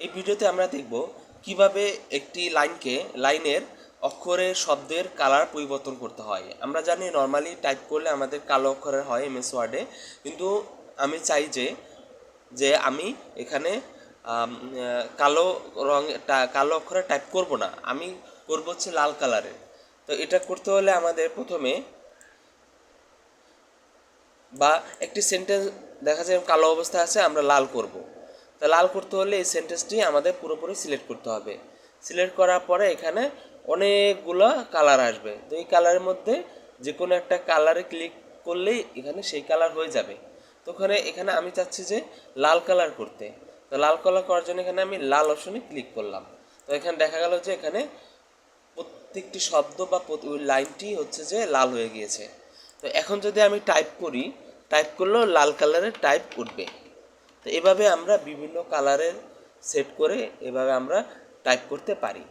এই ভিডিওতে আমরা দেখব কিভাবে একটি লাইনের অক্ষরের শব্দের কালার পরিবর্তন করতে হয়। আমরা জানি নর্মালি টাইপ করলে আমাদের কালো অক্ষরের হয় এমএস ওয়ার্ডে, কিন্তু আমি চাই যে যে আমি এখানে কালো কালো অক্ষরে টাইপ করব না, আমি করব হচ্ছে লাল কালারের। তো এটা করতে হলে আমাদের প্রথমে বা একটি সেন্টেন্স দেখা যায় কালো অবস্থায় আছে, আমরা লাল করব। তা লাল করতে হলে এই সেন্টেন্সটি আমাদের পুরোপুরি সিলেক্ট করতে হবে। সিলেক্ট করার পরে এখানে অনেকগুলো কালার আসবে, তো এই কালারের মধ্যে যে কোনো একটা কালারে ক্লিক করলেই এখানে সেই কালার হয়ে যাবে। তো এখানে আমি চাচ্ছি যে লাল কালার করতে। তো লাল কালার করার জন্য এখানে আমি লাল অপশনে ক্লিক করলাম। তো এখানে দেখা গেল যে এখানে প্রত্যেকটি শব্দ বা ওই লাইনটি হচ্ছে যে লাল হয়ে গিয়েছে। তো এখন যদি আমি টাইপ করি, টাইপ করলেও লাল কালারের টাইপ উঠবে। তো এভাবে আমরা বিভিন্ন কালারের সেট করে এভাবে আমরা টাইপ করতে পারি।